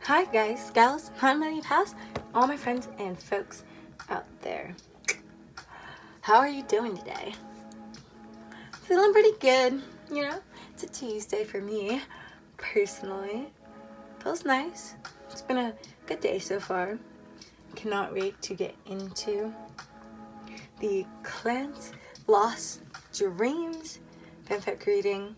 Hi guys, gals, my pals, all my friends and folks out there. How are you doing today? Feeling pretty good, you know? It's a Tuesday for me, personally. Feels nice. It's been a good day so far. Cannot wait to get into the Klance Lost Dreams fanfic reading.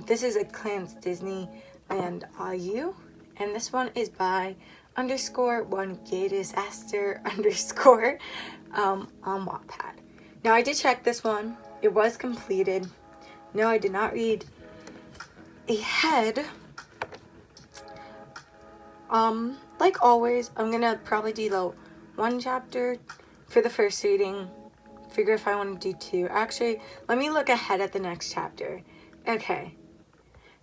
This is a Klance Disney Au, and this one is by _one gay disaster _ on Wattpad. Now I did check this one. It was completed. No, I did not read ahead. Like always, I'm gonna probably do the one chapter for the first reading. Figure if I want to do two. Actually, let me look ahead at the next chapter. Okay.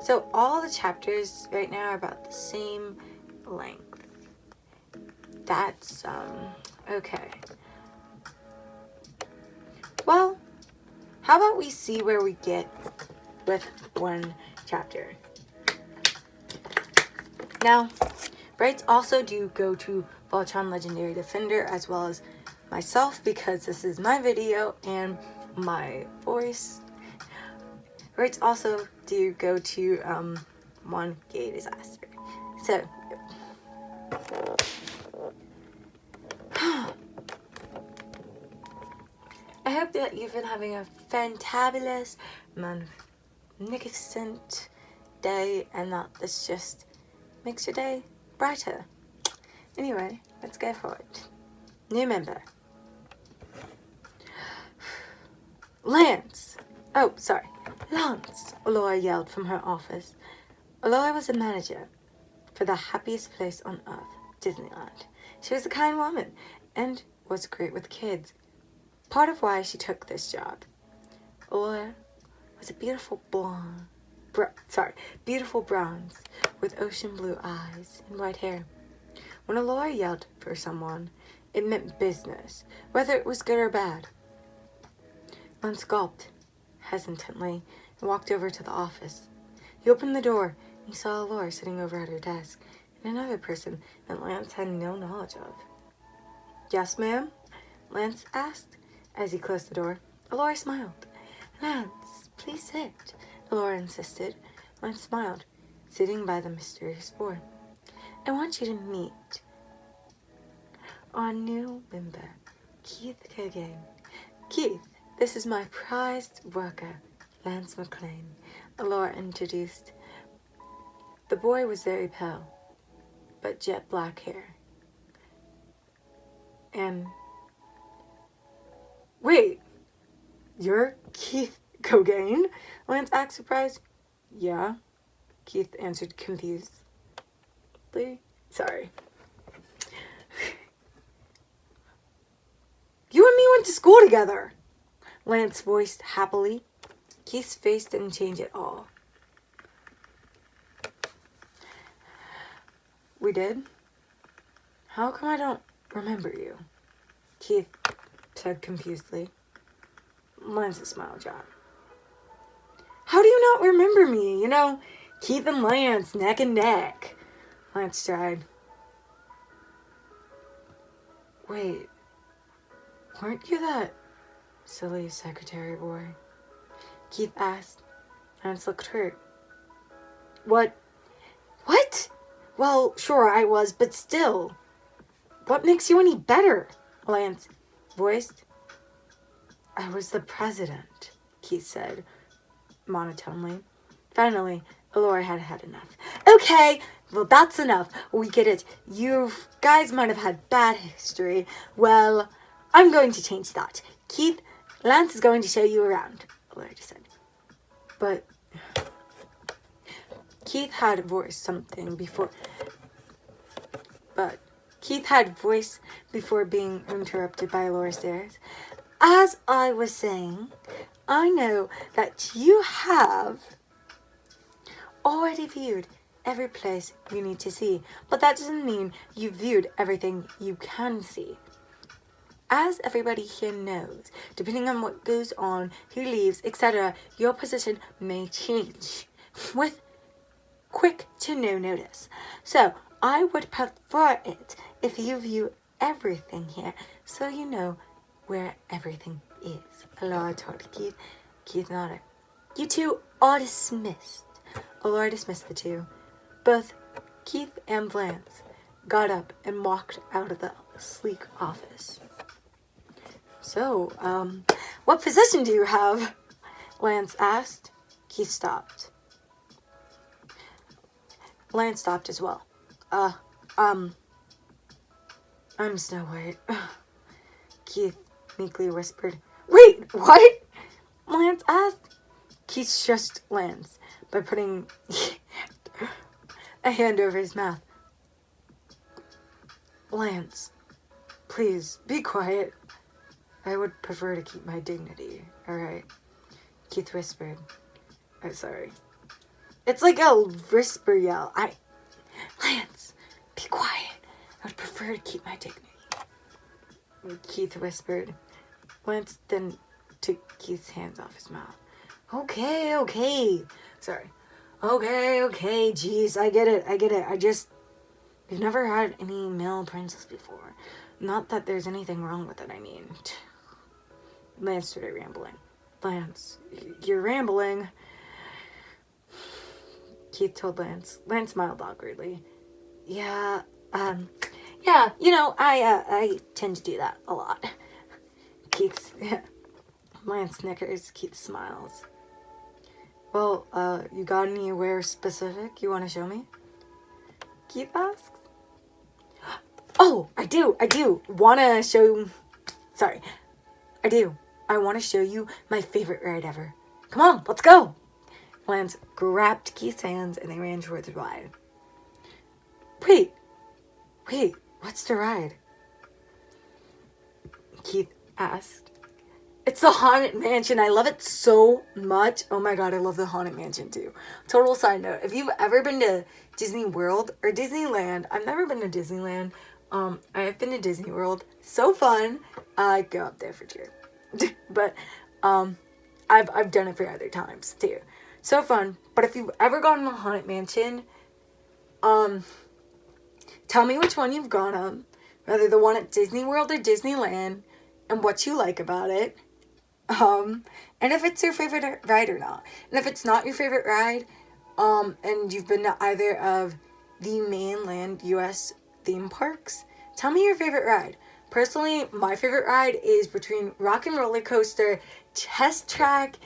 So all the chapters right now are about the same length. That's, okay. Well, how about we see where we get with one chapter. Now, rights also do go to Voltron Legendary Defender as well as myself because this is my video and my voice. Rights also do go to one gay disaster. So I hope that you've been having a fantabulous, magnificent day and that this just makes your day brighter. Anyway, let's go for it. New member. Lance! Oh, sorry. Lance! Laura yelled from her office. Laura was a manager for the happiest place on earth, Disneyland. She was a kind woman and was great with kids. Part of why she took this job. Laura was a beautiful beautiful bronze with ocean blue eyes and white hair. When Laura yelled for someone, it meant business, whether it was good or bad. Lance gulped hesitantly and walked over to the office. He opened the door and he saw Laura sitting over at her desk and another person that Lance had no knowledge of. Yes, ma'am? Lance asked as he closed the door. Laura smiled. Lance, please sit, Laura insisted. Lance smiled, sitting by the mysterious board. I want you to meet our new member, Keith Kogan. Keith, this is my prized worker, Lance McLean, Laura introduced. The boy was very pale, but jet black hair. And wait, you're Keith Kogan? Lance asked, surprised. Yeah, Keith answered confusedly. Sorry. You and me went to school together, Lance voiced happily. Keith's face didn't change at all. We did? How come I don't remember you? Keith said confusedly. Lance's smile dropped. How do you not remember me? You know, Keith and Lance, neck and neck. Lance tried. Wait, weren't you that silly secretary boy? Keith asked. Lance looked hurt. What? Well, sure I was, but still. What makes you any better? Lance voiced. I was the president, Keith said monotonely. Finally, Laura had had enough. Okay, well that's enough. We get it. You guys might have had bad history. Well, I'm going to change that. Keith, Lance is going to show you around, Laura said. But Keith had voiced something before. Keith had voiced before being interrupted by Laura stares. As I was saying, I know that you have already viewed every place you need to see, but that doesn't mean you've viewed everything you can see. As everybody here knows, depending on what goes on, who leaves, etc., your position may change with quick to no notice. So, I would prefer it if you view everything here so you know where everything is. Laura told Keith. Keith nodded. You two are dismissed. Laura dismissed the two. Both Keith and Klance got up and walked out of the sleek office. So, what position do you have? Klance asked. Keith stopped. Klance stopped as well. I'm Snow White. Keith meekly whispered. Wait, what? Klance asked. Keith shushed Klance by putting a hand over his mouth. Klance, please, be quiet. I would prefer to keep my dignity, alright? Keith whispered. I'm sorry. It's like a whisper yell. Klance, be quiet. I would prefer to keep my dignity. Keith whispered. Klance then took Keith's hands off his mouth. Okay. Sorry. Okay, jeez, I get it. We've never had any male princess before. Not that there's anything wrong with it, I mean. Klance started rambling. Klance, you're rambling. Keith told Klance. Klance smiled awkwardly. Yeah, I tend to do that a lot. Klance snickers. Keith smiles. Well, you got anywhere specific you want to show me? Keith asks. Oh, I do. Want to show... Sorry. I do. I want to show you my favorite ride ever. Come on, let's go. Klance grabbed Keith's hands and they ran towards the ride. Wait, what's the ride? Keith asked. It's the Haunted Mansion. I love it so much. Oh my god, I love the Haunted Mansion too. Total side note, if you've ever been to Disney World or Disneyland, I've never been to Disneyland. I have been to Disney World. So fun. I go up there for cheer. But I've done it for other times too. So fun. But if you've ever gone to the Haunted Mansion, tell me which one you've gone on, whether the one at Disney World or Disneyland, and what you like about it. And if it's your favorite ride or not. And if it's not your favorite ride, and you've been to either of the mainland US theme parks, tell me your favorite ride. Personally, my favorite ride is between Rock and Roller Coaster, Test Track,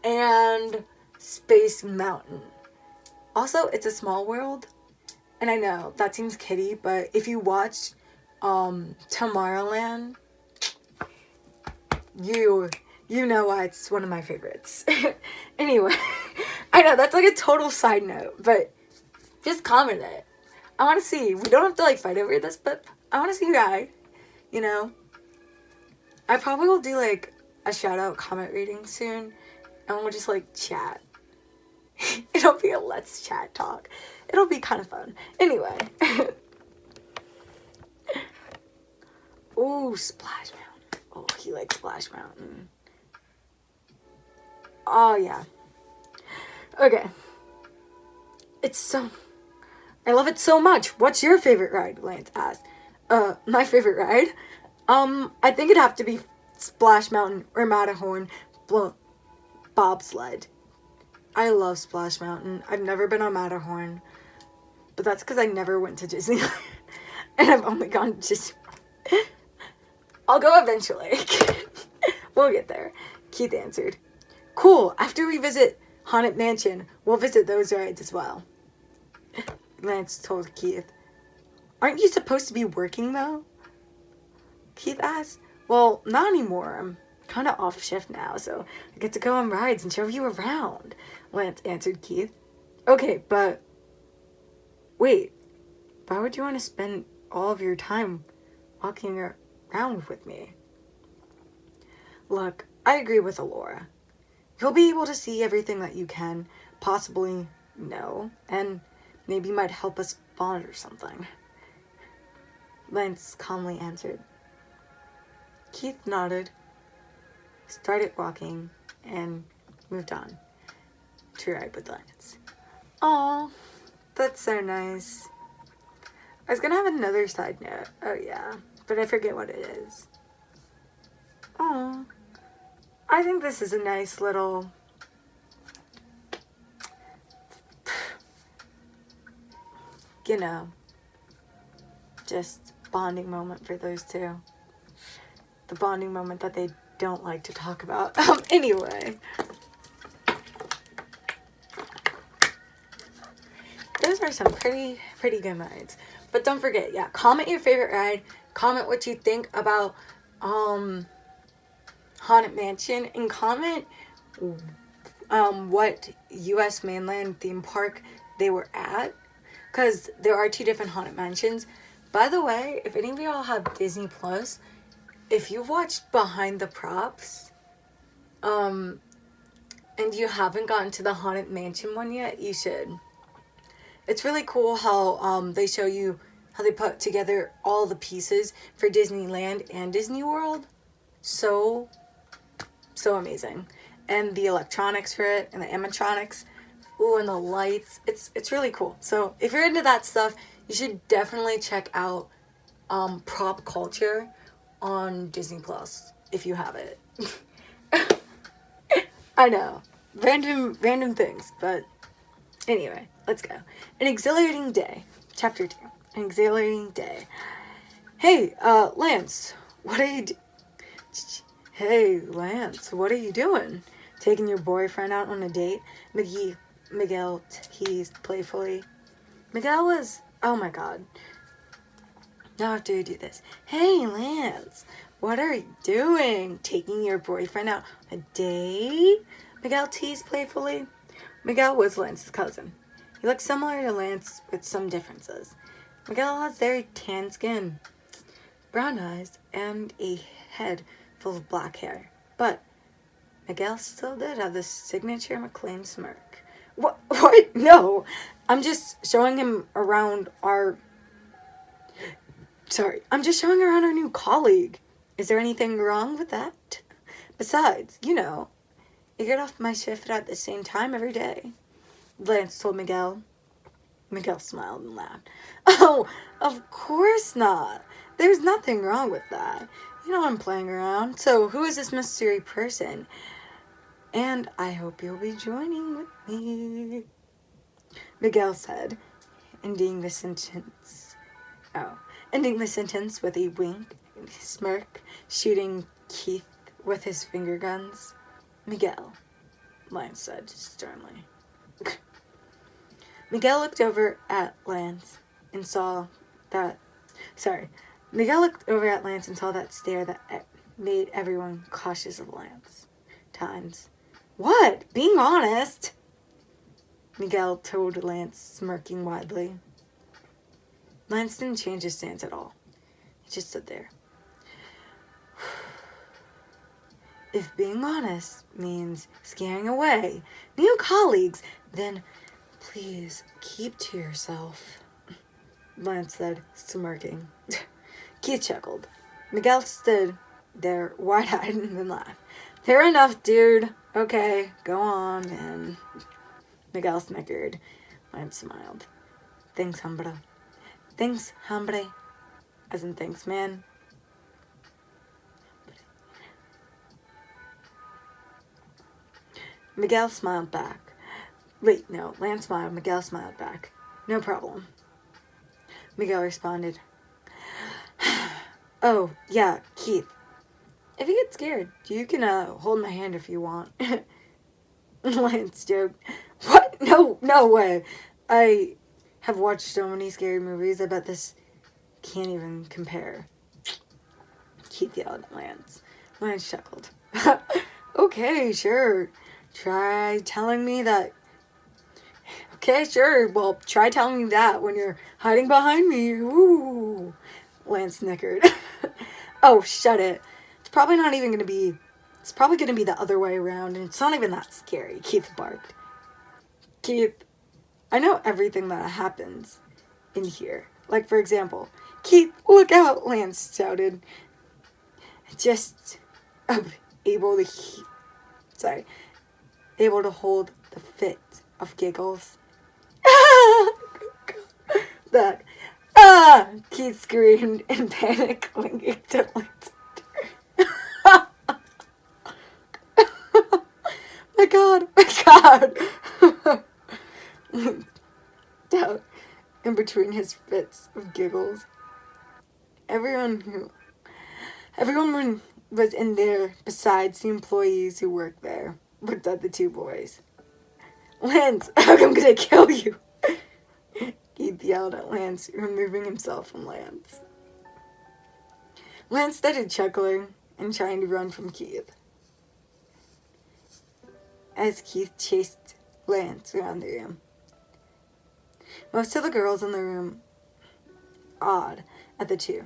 and Space Mountain. Also, it's a small world. And I know, that seems kiddie, but if you watch Tomorrowland, you know why it's one of my favorites. Anyway, I know, that's like a total side note, but just comment it. I want to see. We don't have to, like, fight over this, but I want to see you guys. You know? I probably will do, like, a shout-out comment reading soon, and we'll just, like, chat. It'll be a let's chat talk. It'll be kind of fun. Anyway. Ooh, Splash Mountain. Oh, he likes Splash Mountain. Oh, yeah. Okay. I love it so much. What's your favorite ride? Klance asked. My favorite ride? I think it'd have to be Splash Mountain or Matterhorn bobsled. I love Splash Mountain. I've never been on Matterhorn, but that's because I never went to Disneyland. And I've only gone to Disney. I'll go eventually. We'll get there. Keith answered. Cool. After we visit Haunted Mansion, we'll visit those rides as well. Klance told Keith. Aren't you supposed to be working, though? Keith asked. Well, not anymore. I'm kind of off shift now, so I get to go on rides and show you around. Klance answered Keith. Okay, but... Wait. Why would you want to spend all of your time walking around with me? Look, I agree with Alora. You'll be able to see everything that you can possibly know, and maybe might help us bond or something. Klance calmly answered. Keith nodded, started walking, and moved on to ride with Klance. Aww, That's so nice. I was gonna have another side note. Oh yeah, but I forget what it is. Oh, I think this is a nice little, you know, just bonding moment for those two. The bonding moment that they don't like to talk about. Anyway. Those are some pretty good rides. But don't forget, yeah, comment your favorite ride. Comment what you think about Haunted Mansion, and comment what US mainland theme park they were at, because there are 2 different Haunted Mansions. By the way, if any of y'all have Disney Plus, if you've watched Behind the Props, and you haven't gotten to the Haunted Mansion one yet, you should. It's really cool how they show you how they put together all the pieces for Disneyland and Disney World. So amazing. And the electronics for it, and the animatronics. Ooh, and the lights. It's really cool. So if you're into that stuff, you should definitely check out Prop Culture on Disney Plus if you have it. I know. Random things, but anyway, let's go. An exhilarating day. Chapter 2. An exhilarating day. Hey, Lance, what are you Hey, Lance, what are you doing? Taking your boyfriend out on a date? Miguel teased playfully. Miguel was... Oh my god. Now after you do this. Hey, Lance, what are you doing? Taking your boyfriend out on a date? Miguel teased playfully. Miguel was Lance's cousin. He looked similar to Lance with some differences. Miguel has very tan skin, brown eyes, and a head full of black hair. But Miguel still did have the signature McLean smirk. What? No! I'm just showing him around our... I'm just showing around our new colleague. Is there anything wrong with that? Besides, you know, I get off my shift at the same time every day. Lance told Miguel. Miguel smiled and laughed. Oh, of course not. There's nothing wrong with that. You know I'm playing around. So who is this mystery person? And I hope you'll be joining with me, Miguel said, ending the sentence with a wink and a smirk, shooting Keith with his finger guns. Miguel, Lance said sternly. Miguel looked over at Lance and saw that... Miguel looked over at Lance and saw that stare that made everyone cautious of Lance. Times. What? Being honest? Miguel told Lance, smirking widely. Lance didn't change his stance at all. He just stood there. If being honest means scaring away new colleagues, then please keep to yourself, Lance said, smirking. Keith chuckled. Miguel stood there, wide-eyed, and then laughed. Fair enough, dude. Okay, go on, man. Miguel snickered. Lance smiled. Thanks, hombre. Thanks, hombre. As in thanks, man. Miguel smiled back. Wait, no. Lance smiled. Miguel smiled back. No problem. Miguel responded. Oh, yeah, Keith. If you get scared, you can hold my hand if you want. Lance joked. What? No way. I have watched so many scary movies. I bet this can't even compare. Keith yelled at Lance. Lance chuckled. Okay, sure. Try telling me that. Okay, sure. Well, try telling me that when you're hiding behind me. Ooh. Lance snickered. Oh, shut it. It's probably going to be the other way around, and it's not even that scary, Keith barked. Keith, I know everything that happens in here. Like, for example, Keith, look out, Lance shouted. Just able to hold the fit of giggles. that? Ah! Keith screamed in panic, clinging to Lance. My God! Down in between his fits of giggles. Everyone was in there besides the employees who worked there, looked at the two boys. Lance, I'm gonna kill you! Keith yelled at Lance, removing himself from Lance. Lance started chuckling and trying to run from Keith, as Keith chased Lance around the room. Most of the girls in the room awed at the two.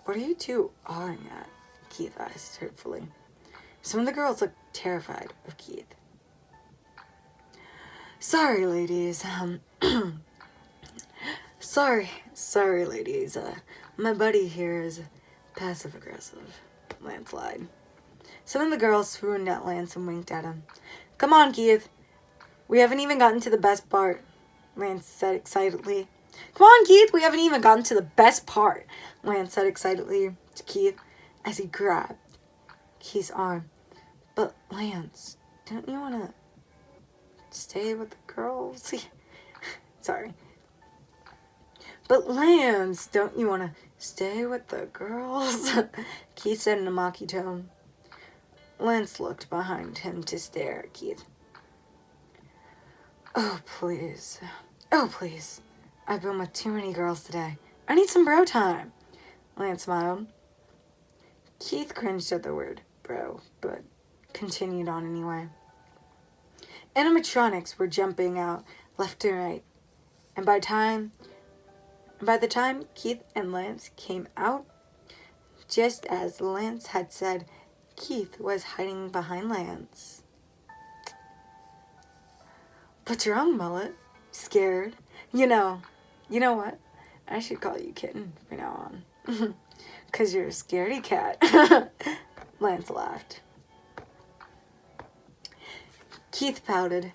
What are you two awing at? Keith asked hurtfully. Some of the girls looked terrified of Keith. Sorry, ladies. Sorry, ladies. My buddy here is passive-aggressive, Lance lied. Some of the girls swooned at Lance and winked at him. Come on, Keith. We haven't even gotten to the best part, Lance said excitedly. Come on, Keith. We haven't even gotten to the best part, Lance said excitedly to Keith as he grabbed Keith's arm. But, Lance, don't you want to stay with the girls? Sorry. But, Lance, don't you want to stay with the girls? Keith said in a mocky tone. Lance looked behind him to stare at Keith. Oh, please. Oh, please. I've been with too many girls today. I need some bro time. Lance smiled. Keith cringed at the word bro, but continued on anyway. Animatronics were jumping out left and right, and by the time Keith and Lance came out, just as Lance had said, Keith was hiding behind Lance. What's wrong, Mullet? Scared? You know what? I should call you Kitten from now on. 'Cause you're a scaredy cat. Lance laughed. Keith pouted,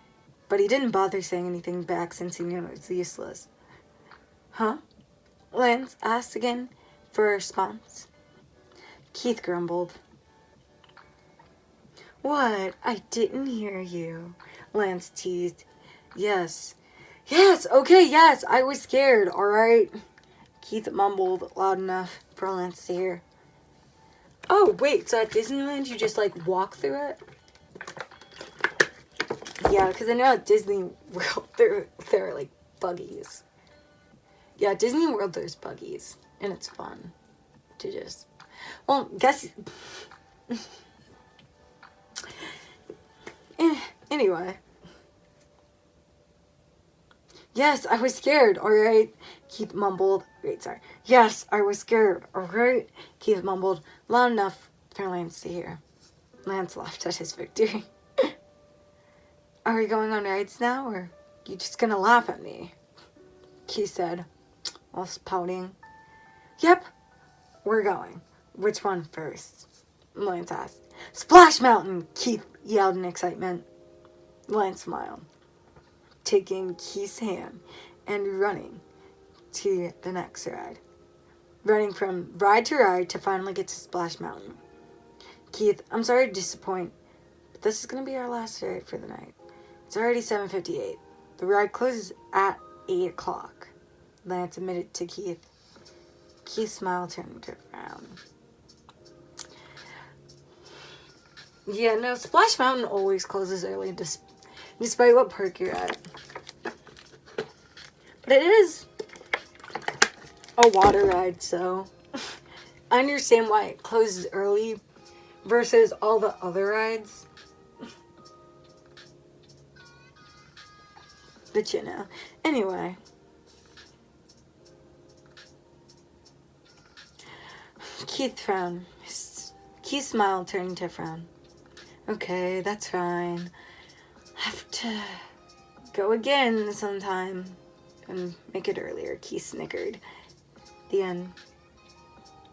but he didn't bother saying anything back since he knew it was useless. Huh? Lance asked again for a response. Keith grumbled. What? I didn't hear you, Lance teased. Yes, okay, yes, I was scared, alright? Keith mumbled loud enough for Lance to hear. Oh, wait, so at Disneyland you just, walk through it? Yeah, because I know at Disney World there are, buggies. Yeah, at Disney World there's buggies, and it's fun to just... Well, guess... Anyway... Yes, I was scared, alright? Keith mumbled. Yes, I was scared, alright? Keith mumbled, loud enough for Lance to hear. Lance laughed at his victory. Are we going on rides now, or are you just gonna laugh at me? Keith said, while pouting. Yep, we're going. Which one first? Lance asked. Splash Mountain! Keith yelled in excitement. Lance smiled, taking Keith's hand and running to the next ride. Running from ride to ride to finally get to Splash Mountain. Keith, I'm sorry to disappoint, but this is going to be our last ride for the night. It's already 7:58. The ride closes at 8 o'clock. Lance admitted to Keith. Keith's smile turned to a frown. Yeah, no, Splash Mountain always closes early, despite what park you're at. But it is a water ride, so I understand why it closes early versus all the other rides. But anyway. Keith frowned. Keith's smile turned to a frown. Okay, that's fine. Have to go again sometime and make it earlier. Keith snickered. The end.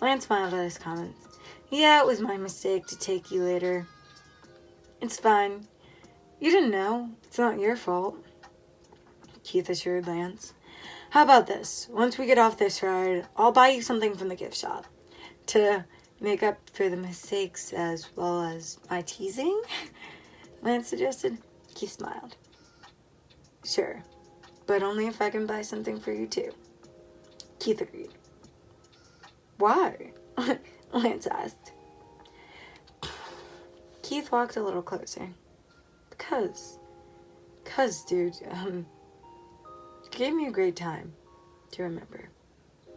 Lance smiled at his comments. Yeah, it was my mistake to take you later. It's fine. You didn't know. It's not your fault. Keith assured Lance. How about this? Once we get off this ride, I'll buy you something from the gift shop. To make up for the mistakes as well as my teasing, Lance suggested. Keith smiled. Sure, but only if I can buy something for you too. Keith agreed. Why? Lance asked. Keith walked a little closer. Because, dude, you gave me a great time to remember.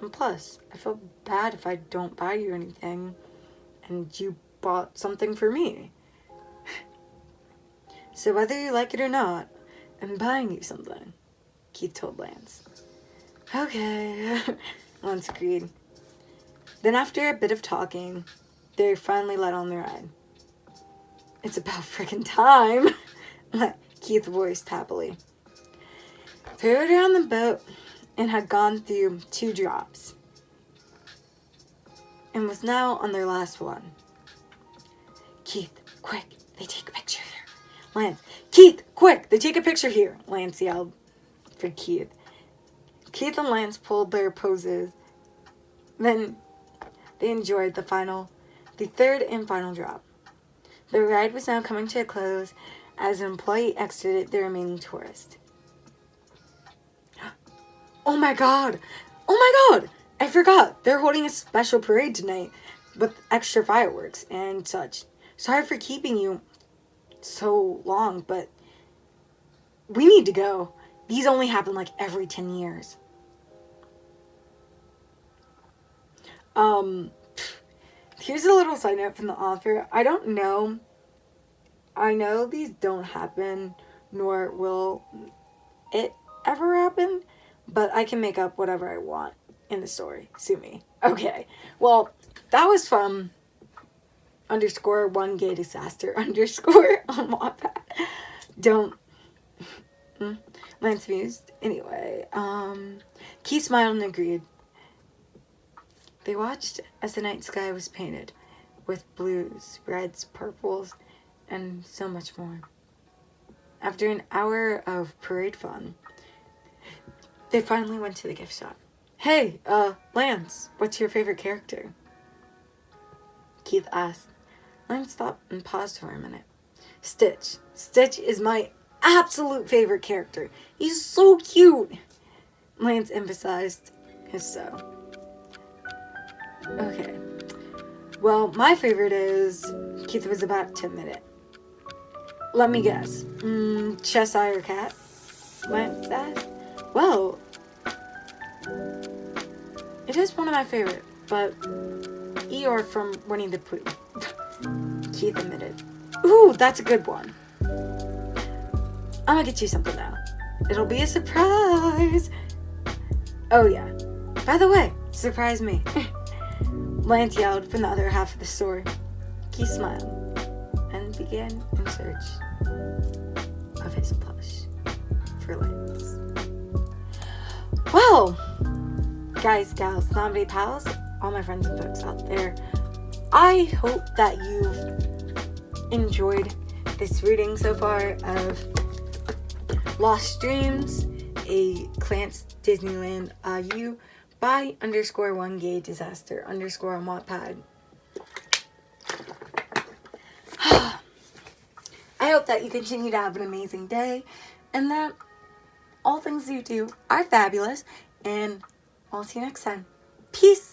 And plus, I feel bad if I don't buy you anything and you bought something for me. So whether you like it or not, I'm buying you something, Keith told Lance. Okay, Lance agreed. Then after a bit of talking, they finally let on the ride. It's about frickin' time, Keith voiced happily. They rode around the boat and had gone through 2 drops and was now on their last one. Keith, quick, they take a picture here. Lance, Keith, quick, they take a picture here, Lance yelled for Keith. Keith and Lance pulled their poses. Then they enjoyed the 3rd and final drop. The ride was now coming to a close as an employee exited the remaining tourist. Oh my god! I forgot! They're holding a special parade tonight with extra fireworks and such. Sorry for keeping you so long, but we need to go. These only happen like every 10 years. Here's a little side note from the author. I don't know. I know these don't happen, nor will it ever happen, but I can make up whatever I want in the story. Sue me. Okay. Well, that was from _1 gay disaster _ on Wattpad. Don't. Lance mused. Anyway, Keith smiled and agreed. They watched as the night sky was painted with blues, reds, purples, and so much more. After an hour of parade fun, they finally went to the gift shop. Hey, Lance, what's your favorite character? Keith asked. Lance stopped and paused for a minute. Stitch. Stitch is my absolute favorite character. He's so cute. Lance emphasized his so. Okay. Well, my favorite is... Keith was about to admit it. Let me guess. Cheshire Cat? What's that? Well, it is one of my favorite, but Eeyore from Winnie the Pooh. Keith admitted. Ooh, that's a good one. I'm gonna get you something now. It'll be a surprise. Oh yeah. By the way, surprise me. Lance yelled from the other half of the store. Keith smiled and began in search of his plush for Lance. Well, guys, gals, nominee pals, all my friends and folks out there, I hope that you've enjoyed this reading so far of Lost Dreams, a Klance Disneyland Au by _1 gay disaster _ on Wattpad. I hope that you continue to have an amazing day and that all things you do are fabulous, and I'll see you next time. Peace!